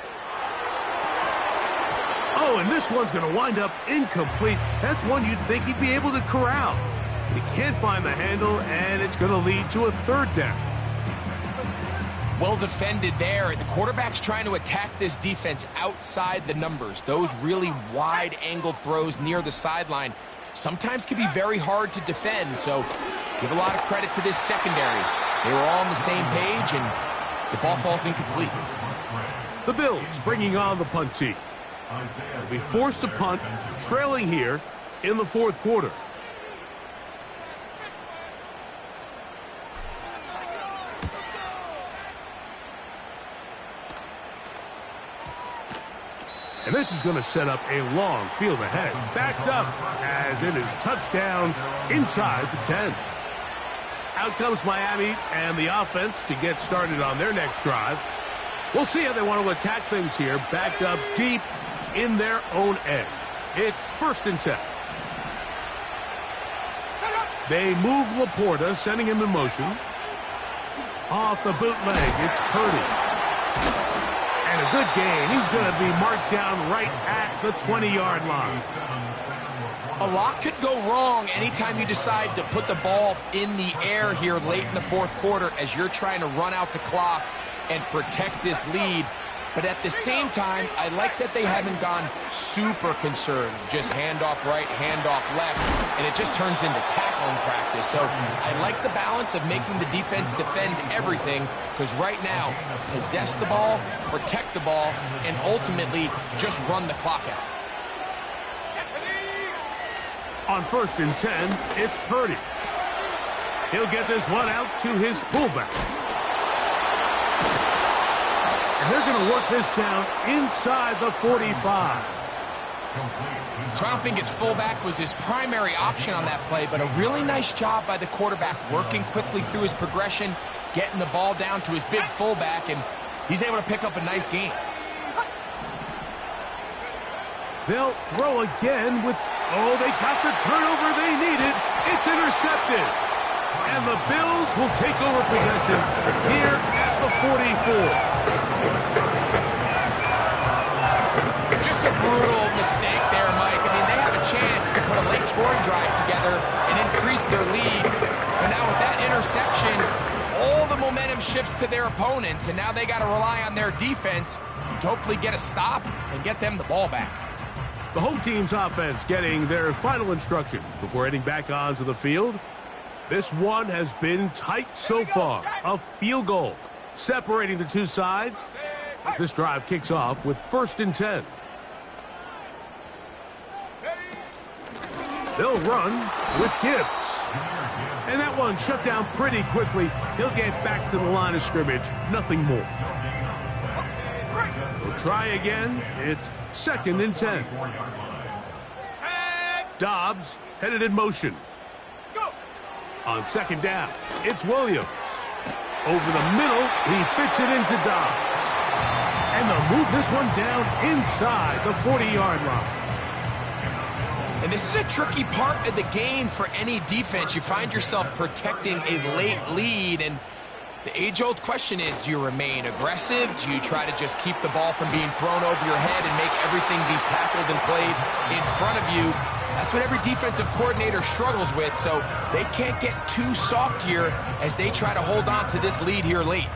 Oh, and this one's going to wind up incomplete. That's one you'd think he'd be able to corral. He can't find the handle, and it's going to lead to a third down. Well defended there. The quarterback's trying to attack this defense outside the numbers. Those really wide angle throws near the sideline sometimes can be very hard to defend, so give a lot of credit to this secondary. They were all on the same page, and the ball falls incomplete. The Bills bringing on the punt team. They'll be forced to punt, trailing here in the fourth quarter. And this is going to set up a long field ahead. Backed up as it is touchdown inside the 10. Out comes Miami and the offense to get started on their next drive. We'll see how they want to attack things here. Backed up deep in their own end. It's 1st and 10. They move Laporta, sending him in motion. Off the bootleg, it's Purdy. And a good gain. He's going to be marked down right at the 20-yard line. A lot could go wrong anytime you decide to put the ball in the air here late in the fourth quarter as you're trying to run out the clock and protect this lead. But at the same time, I like that they haven't gone super conservative. Just handoff right, handoff left, and it just turns into tackling practice. So I like the balance of making the defense defend everything, because right now, possess the ball, protect the ball, and ultimately just run the clock out. On 1st and 10, it's Purdy. He'll get this one out to his fullback. And they're going to work this down inside the 45. So I don't think his fullback was his primary option on that play, but a really nice job by the quarterback working quickly through his progression, getting the ball down to his big fullback, and he's able to pick up a nice gain. They'll throw again with, oh, they got the turnover they needed. It's intercepted. And the Bills will take over possession here at the 44. Just a brutal mistake there, Mike. I mean, they have a chance to put a late scoring drive together and increase their lead. But now with that interception, all the momentum shifts to their opponents, and now they got to rely on their defense to hopefully get a stop and get them the ball back. The home team's offense getting their final instructions before heading back onto the field. This one has been tight so far. A field goal separating the two sides as this drive kicks off with 1st and 10. They'll run with Gibbs. And that one shut down pretty quickly. He'll get back to the line of scrimmage. Nothing more. They'll try again. It's 2nd and 10. Dobbs headed in motion. On 2nd down, it's Williams. Over the middle, he fits it into Dobbs. And they'll move this one down inside the 40-yard line. And this is a tricky part of the game for any defense. You find yourself protecting a late lead, and the age-old question is, do you remain aggressive? Do you try to just keep the ball from being thrown over your head and make everything be tackled and played in front of you? That's what every defensive coordinator struggles with, so they can't get too soft here as they try to hold on to this lead here late.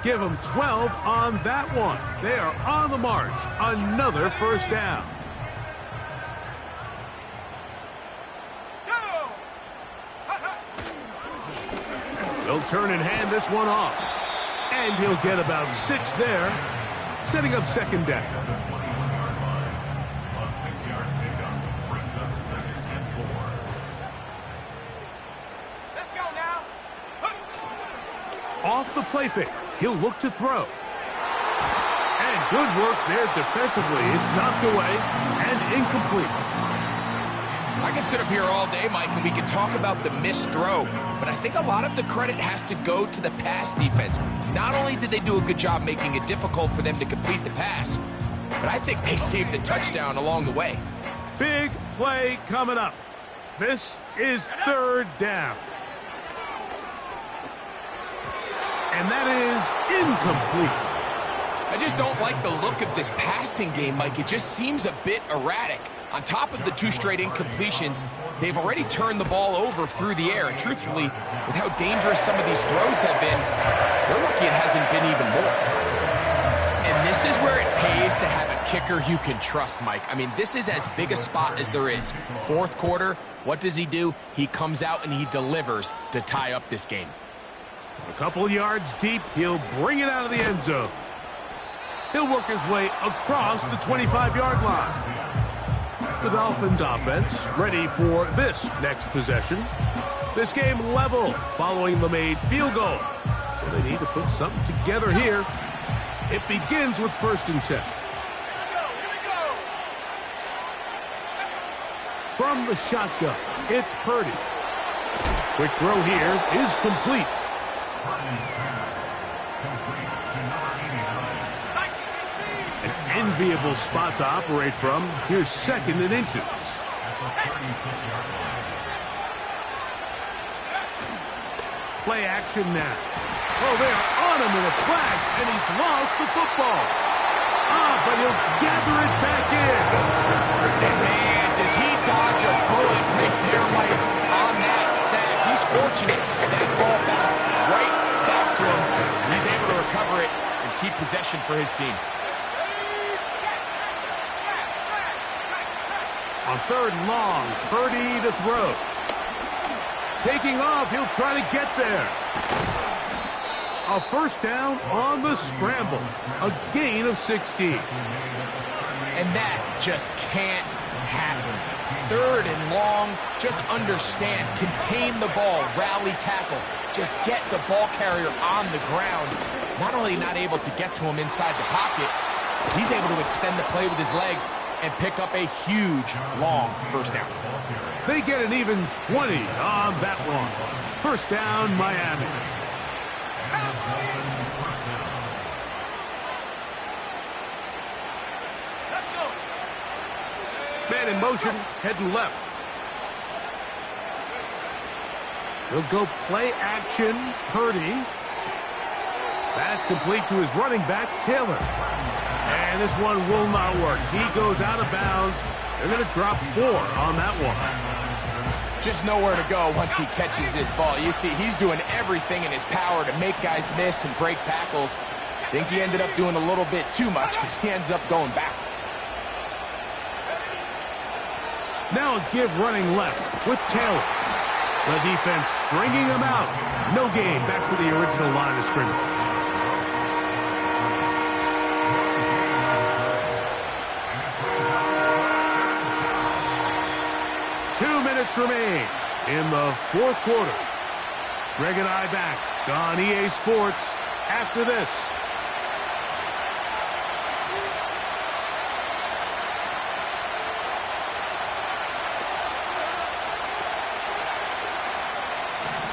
Give them 12 on that one. They are on the march. Another 1st down. They'll turn and hand this one off. And he'll get about 6 there, setting up 2nd down. Off the play fake, he'll look to throw. And good work there defensively. It's knocked away and incomplete. I can sit up here all day, Mike, and we can talk about the missed throw, but I think a lot of the credit has to go to the pass defense. Not only did they do a good job making it difficult for them to complete the pass, but I think they saved a touchdown along the way. Big play coming up. This is third down. And that is incomplete. I just don't like the look of this passing game, Mike. It just seems a bit erratic. On top of the 2 straight incompletions, they've already turned the ball over through the air. And truthfully, with how dangerous some of these throws have been, they're lucky it hasn't been even more. And this is where it pays to have a kicker you can trust, Mike. I mean, this is as big a spot as there is. Fourth quarter, what does he do? He comes out and he delivers to tie up this game. A couple yards deep, he'll bring it out of the end zone. He'll work his way across the 25-yard line. The Dolphins offense ready for this next possession. This game level following the made field goal. So they need to put something together here. It begins with 1st and 10. From the shotgun, it's Purdy. Quick throw here is complete. An enviable spot to operate from. Here's 2nd and inches. Play action now. Oh, they are on him in a flash, and he's lost the football. But he'll gather it back in. And man, does he dodge a bullet right there, Mike, on that sack. He's fortunate that ball bounced right back to him. He's able to recover it and keep possession for his team. On 3rd and long, Purdy to throw. Taking off, he'll try to get there. A 1st down on the scramble. A gain of 16. And that just can't happen. 3rd and long, just understand, contain the ball, rally tackle. Just get the ball carrier on the ground. Not only not able to get to him inside the pocket, he's able to extend the play with his legs and pick up a huge, long 1st down. They get an even 20 on that one. 1st down, Miami. Man in motion, heading left. He'll go play action, Purdy. That's complete to his running back, Taylor. And this one will not work. He goes out of bounds. They're going to drop 4 on that one. Just nowhere to go once he catches this ball. You see, he's doing everything in his power to make guys miss and break tackles. I think he ended up doing a little bit too much because he ends up going backwards. Now it's give running left with Taylor. The defense stringing him out. No gain. Back to the original line of scrimmage. Remain in the 4th quarter. Greg and I back on EA Sports after this.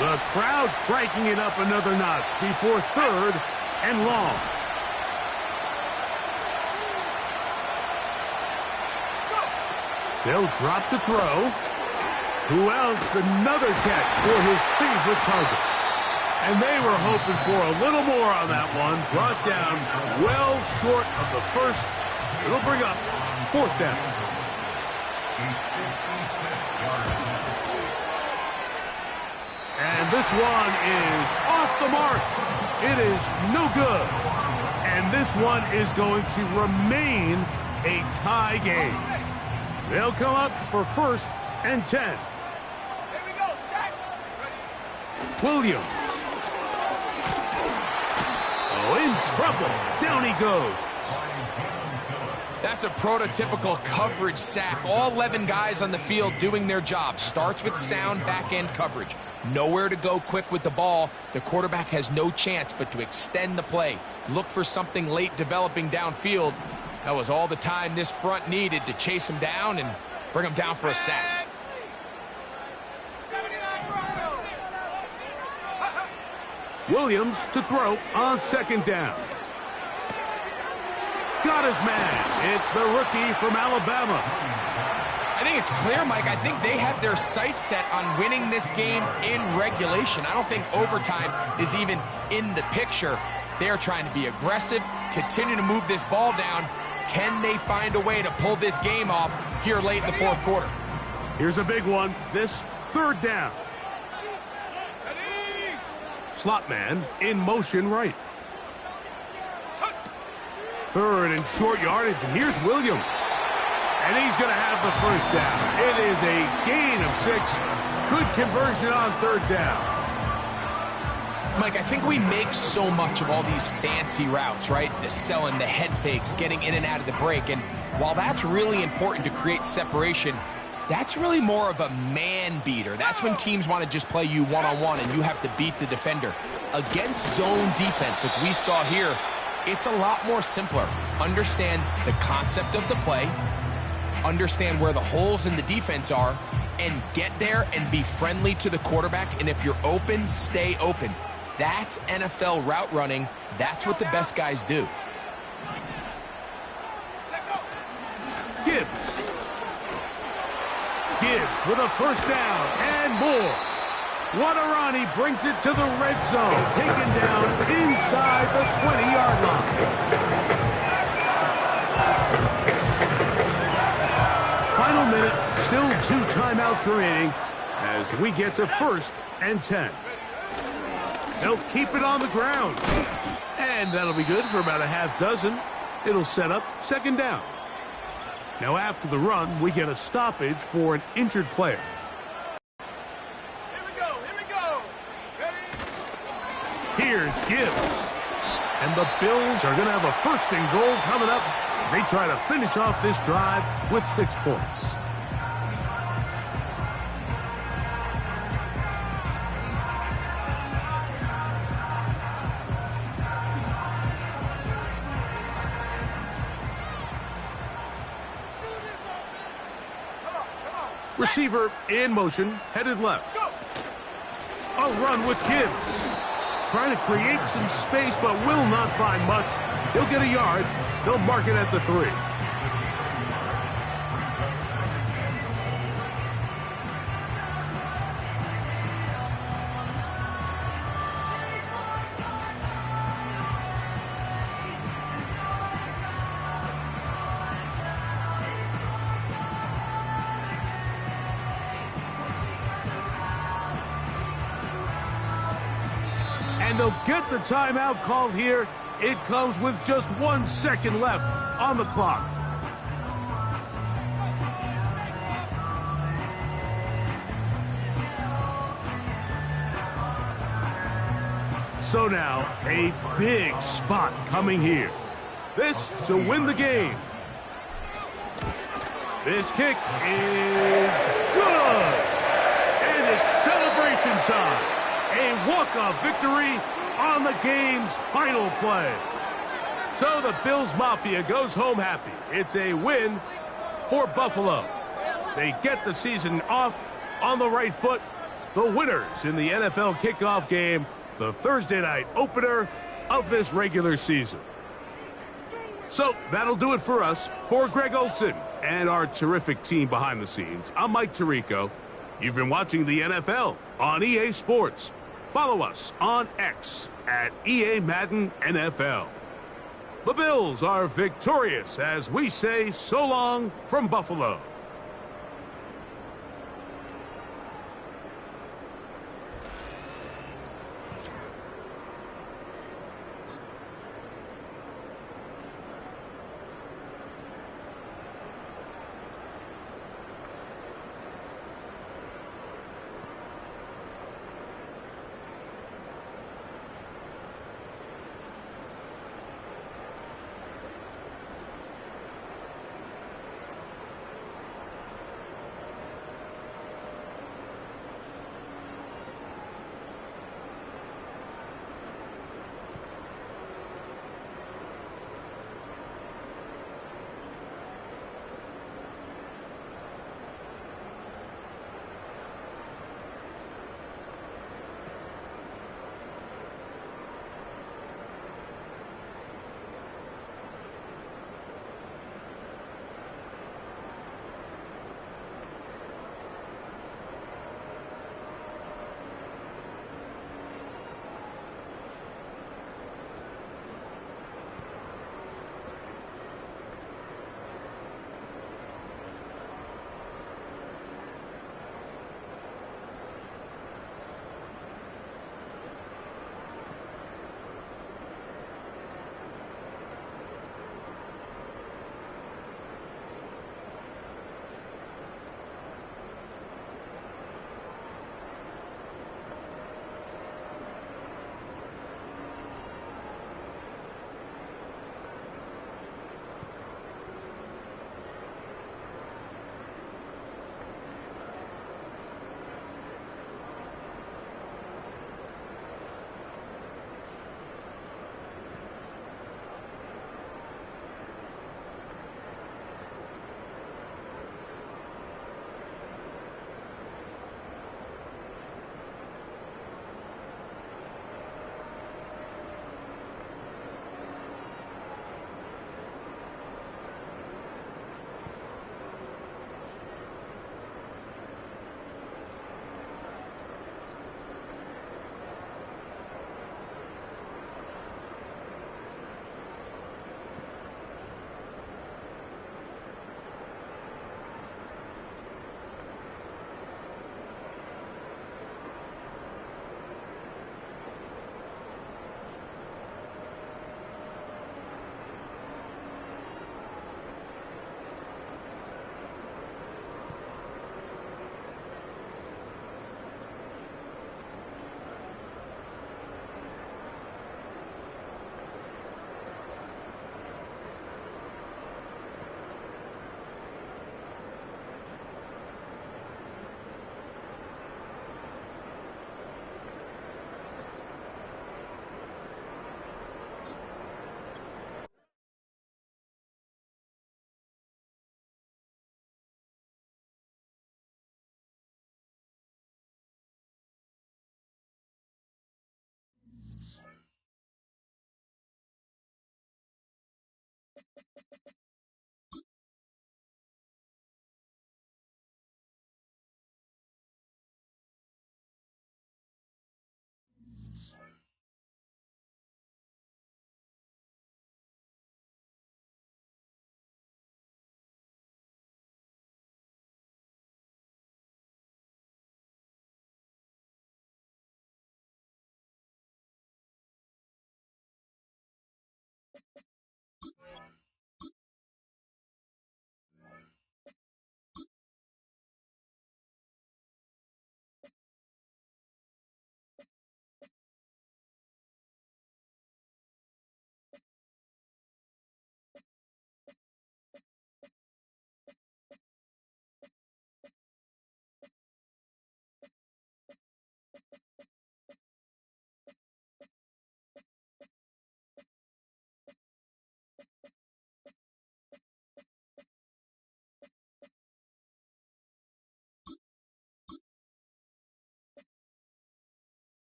The crowd cranking it up another notch before 3rd and long. They'll drop to throw. Who else? Another catch for his favorite target. And they were hoping for a little more on that one. Brought down well short of the 1st. It'll bring up 4th down. And this one is off the mark. It is no good. And this one is going to remain a tie game. They'll come up for 1st and 10. Williams. Oh, in trouble. Down he goes. That's a prototypical coverage sack. All 11 guys on the field doing their job. Starts with sound back-end coverage. Nowhere to go quick with the ball. The quarterback has no chance but to extend the play. Look for something late developing downfield. That was all the time this front needed to chase him down and bring him down for a sack. Williams to throw on 2nd down. got his man. It's the rookie from Alabama. I think it's clear, Mike. I think they have their sights set on winning this game in regulation. I don't think overtime is even in the picture. They're trying to be aggressive, continue to move this ball down. Can they find a way to pull this game off here late in the fourth quarter? Here's a big one. This third down. Slot man in motion right. Third and short yardage, and here's Williams. And he's going to have the first down. It is a gain of 6. Good conversion on third down. Mike, I think we make so much of all these fancy routes, right? The selling, the head fakes, getting in and out of the break. And while that's really important to create separation, that's really more of a man beater. That's when teams want to just play you one-on-one and you have to beat the defender. Against zone defense, like we saw here, it's a lot more simpler. Understand the concept of the play, understand where the holes in the defense are, and get there and be friendly to the quarterback. And if you're open, stay open. That's NFL route running. That's what the best guys do. Gibbs with a first down and more. What a run. He brings it to the red zone. Taken down inside the 20-yard line. Final minute. Still 2 timeouts remaining as we get to 1st and 10. They'll keep it on the ground. And that'll be good for about a half dozen. It'll set up 2nd down. Now after the run, we get a stoppage for an injured player. Here we go. Ready? Here's Gibbs. And the Bills are going to have a 1st and goal coming up. They try to finish off this drive with 6 points. Receiver in motion, headed left. A run with Gibbs. Trying to create some space, but will not find much. He'll get a yard. They'll mark it at the 3. And they'll get the timeout called here. It comes with just 1 second left on the clock. So now, a big spot coming here. This to win the game. This kick is good. And it's celebration time. A walk-off victory on the game's final play. So the Bills Mafia goes home happy. It's a win for Buffalo. They get the season off on the right foot. The winners in the NFL kickoff game, the Thursday night opener of this regular season. So that'll do it for us. For Greg Olson and our terrific team behind the scenes, I'm Mike Tirico. You've been watching the NFL on EA Sports. Follow us on X at EA Madden NFL. The Bills are victorious as we say so long from Buffalo.